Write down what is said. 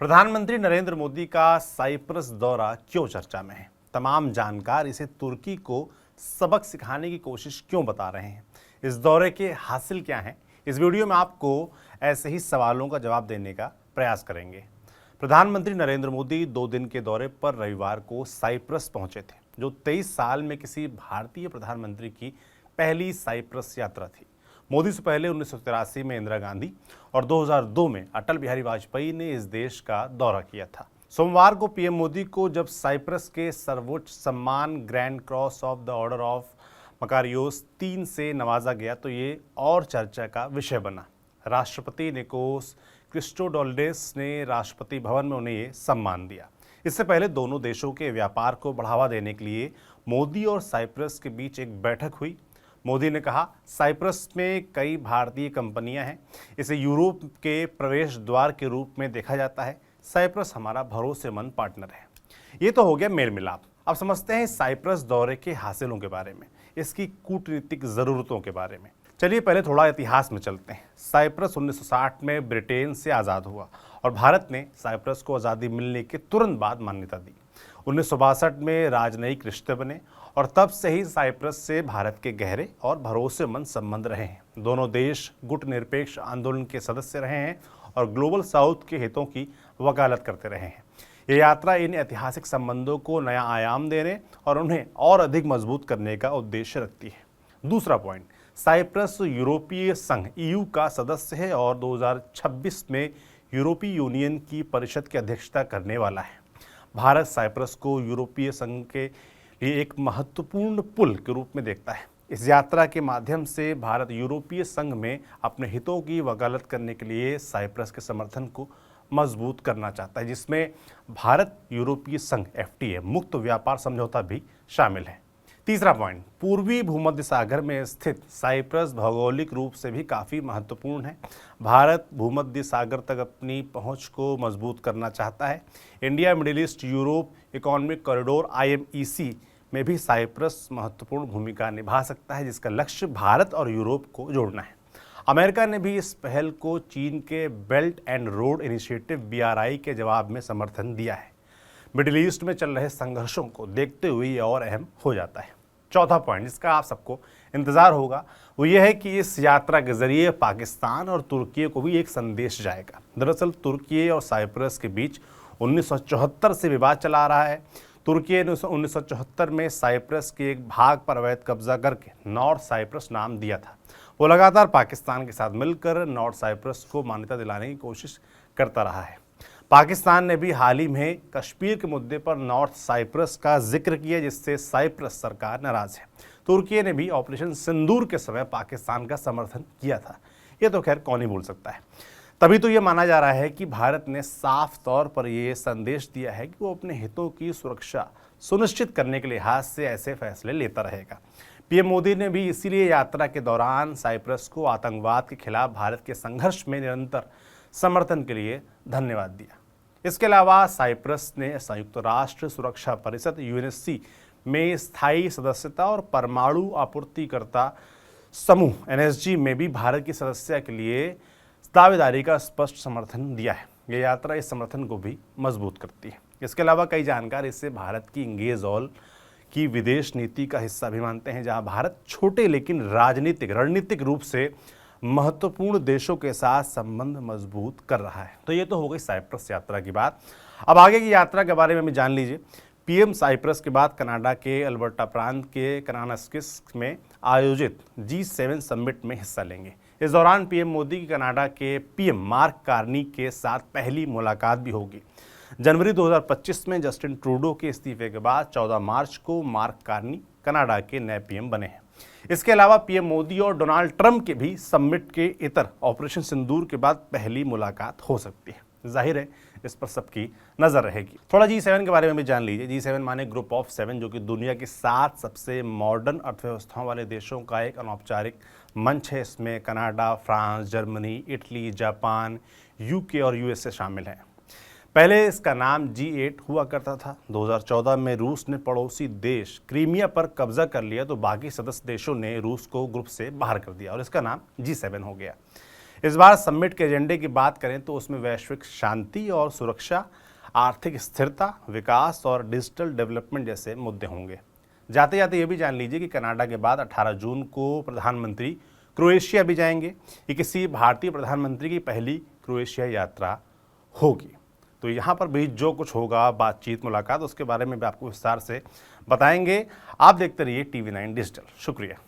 प्रधानमंत्री नरेंद्र मोदी का साइप्रस दौरा क्यों चर्चा में है? तमाम जानकार इसे तुर्की को सबक सिखाने की कोशिश क्यों बता रहे हैं? इस दौरे के हासिल क्या हैं? इस वीडियो में आपको ऐसे ही सवालों का जवाब देने का प्रयास करेंगे। प्रधानमंत्री नरेंद्र मोदी 2 दिन के दौरे पर रविवार को साइप्रस पहुंचे थे, जो 23 साल में किसी भारतीय प्रधानमंत्री की पहली साइप्रस यात्रा थी। मोदी से पहले 1983 में इंदिरा गांधी और 2002 में अटल बिहारी वाजपेयी ने इस देश का दौरा किया था। सोमवार को पीएम मोदी को जब साइप्रस के सर्वोच्च सम्मान grand cross of the order of Makarios 3 से नवाजा गया तो ये और चर्चा का विषय बना। राष्ट्रपति निकोस क्रिस्टोडोल्डेस ने राष्ट्रपति भवन में उन्हें ये सम्मान दिया। इससे पहले दोनों देशों के व्यापार को बढ़ावा देने के लिए मोदी और साइप्रस के बीच एक बैठक हुई। मोदी ने कहा, साइप्रस में कई भारतीय कंपनियां हैं, इसे यूरोप के प्रवेश द्वार के रूप में देखा जाता है। साइप्रस हमारा भरोसेमंद पार्टनर है। ये तो हो गया मेल मिलाप। अब समझते हैं साइप्रस दौरे के हासिलों के बारे में, इसकी कूटनीतिक ज़रूरतों के बारे में। चलिए पहले थोड़ा इतिहास में चलते हैं। साइप्रस 1960 में ब्रिटेन से आज़ाद हुआ और भारत ने साइप्रस को आज़ादी मिलने के तुरंत बाद मान्यता दी। 1962 में राजनयिक रिश्ते बने और तब से ही साइप्रस से भारत के गहरे और भरोसेमंद संबंध रहे हैं। दोनों देश गुटनिरपेक्ष आंदोलन के सदस्य रहे हैं और ग्लोबल साउथ के हितों की वकालत करते रहे हैं। ये यात्रा इन ऐतिहासिक संबंधों को नया आयाम देने और उन्हें और अधिक मजबूत करने का उद्देश्य रखती है। दूसरा पॉइंट, साइप्रस यूरोपीय संघ EU का सदस्य है और 2026 में यूरोपीय यूनियन की परिषद की अध्यक्षता करने वाला है। भारत साइप्रस को यूरोपीय संघ के लिए एक महत्वपूर्ण पुल के रूप में देखता है। इस यात्रा के माध्यम से भारत यूरोपीय संघ में अपने हितों की वकालत करने के लिए साइप्रस के समर्थन को मजबूत करना चाहता है, जिसमें भारत यूरोपीय संघ FTA मुक्त व्यापार समझौता भी शामिल है। तीसरा पॉइंट, पूर्वी भूमध्य सागर में स्थित साइप्रस भौगोलिक रूप से भी काफ़ी महत्वपूर्ण है। भारत भूमध्य सागर तक अपनी पहुंच को मजबूत करना चाहता है। India middle east Europe economic corridor IMEC में भी साइप्रस महत्वपूर्ण भूमिका निभा सकता है, जिसका लक्ष्य भारत और यूरोप को जोड़ना है। अमेरिका ने भी इस पहल को चीन के belt and road initiative BRI के जवाब में समर्थन दिया है। मिडिल ईस्ट में चल रहे संघर्षों को देखते हुए ये और अहम हो जाता है। चौथा पॉइंट, जिसका आप सबको इंतजार होगा, वो ये है कि इस यात्रा के जरिए पाकिस्तान और तुर्की को भी एक संदेश जाएगा। दरअसल तुर्की और साइप्रस के बीच 1974 से विवाद चला आ रहा है। तुर्की ने 1974 में साइप्रस के एक भाग पर अवैध कब्जा करके नॉर्थ साइप्रस नाम दिया था। वो लगातार पाकिस्तान के साथ मिलकर नॉर्थ साइप्रस को मान्यता दिलाने की कोशिश करता रहा है। पाकिस्तान ने भी हाल ही में कश्मीर के मुद्दे पर नॉर्थ साइप्रस का जिक्र किया, जिससे साइप्रस सरकार नाराज है। तुर्की ने भी ऑपरेशन सिंदूर के समय पाकिस्तान का समर्थन किया था। ये तो खैर कौन ही भूल सकता है। तभी तो ये माना जा रहा है कि भारत ने साफ तौर पर यह संदेश दिया है कि वो अपने हितों की सुरक्षा सुनिश्चित करने के लिहाज से ऐसे फैसले लेता रहेगा। पीएम मोदी ने भी इसीलिए यात्रा के दौरान साइप्रस को आतंकवाद के खिलाफ भारत के संघर्ष में निरंतर समर्थन के लिए धन्यवाद दिया। इसके अलावा साइप्रस ने संयुक्त राष्ट्र सुरक्षा परिषद UNSC में स्थायी सदस्यता और परमाणु आपूर्तिकर्ता समूह NSG में भी भारत की सदस्यता के लिए दावेदारी का स्पष्ट समर्थन दिया है। यह यात्रा इस समर्थन को भी मजबूत करती है। इसके अलावा कई जानकार इसे भारत की इंगेज ऑल की विदेश नीति का हिस्सा भी मानते हैं, जहां भारत छोटे लेकिन रणनीतिक रूप से महत्वपूर्ण देशों के साथ संबंध मजबूत कर रहा है। तो ये तो हो गई साइप्रस यात्रा की बात। अब आगे की यात्रा के बारे में भी जान लीजिए। पीएम साइप्रस के बाद कनाडा के अल्बर्टा प्रांत के कानास्किस में आयोजित G7 समिट में हिस्सा लेंगे। इस दौरान पीएम मोदी की कनाडा के PM मार्क कार्नी के साथ पहली मुलाकात भी होगी। जनवरी 2025 में जस्टिन ट्रूडो के इस्तीफे के बाद 14 मार्च को मार्क कार्नी कनाडा के नए PM बने हैं। इसके अलावा पीएम मोदी और डोनाल्ड ट्रंप के भी समिट के इतर ऑपरेशन सिंदूर के बाद पहली मुलाकात हो सकती है। जाहिर है इस पर सबकी नजर रहेगी। थोड़ा G7 के बारे में भी जान लीजिए। G7 माने ग्रुप ऑफ 7, जो कि दुनिया की 7 सबसे मॉडर्न अर्थव्यवस्थाओं वाले देशों का एक अनौपचारिक मंच है। इसमें Canada, France, Germany, Italy, Japan, UK और USA शामिल हैं। पहले इसका नाम G8 हुआ करता था। 2014 में रूस ने पड़ोसी देश क्रीमिया पर कब्जा कर लिया तो बाकी सदस्य देशों ने रूस को ग्रुप से बाहर कर दिया और इसका नाम G7 हो गया। इस बार समिट के एजेंडे की बात करें तो उसमें वैश्विक शांति और सुरक्षा, आर्थिक स्थिरता, विकास और डिजिटल डेवलपमेंट जैसे मुद्दे होंगे। जाते जाते ये भी जान लीजिए कि कनाडा के बाद 18 जून को प्रधानमंत्री क्रोएशिया भी जाएंगे। ये किसी भारतीय प्रधानमंत्री की पहली क्रोएशिया यात्रा होगी। तो यहाँ पर भी जो कुछ होगा, बातचीत, मुलाकात, उसके बारे में भी आपको विस्तार से बताएंगे। आप देखते रहिए TV9 डिजिटल। शुक्रिया।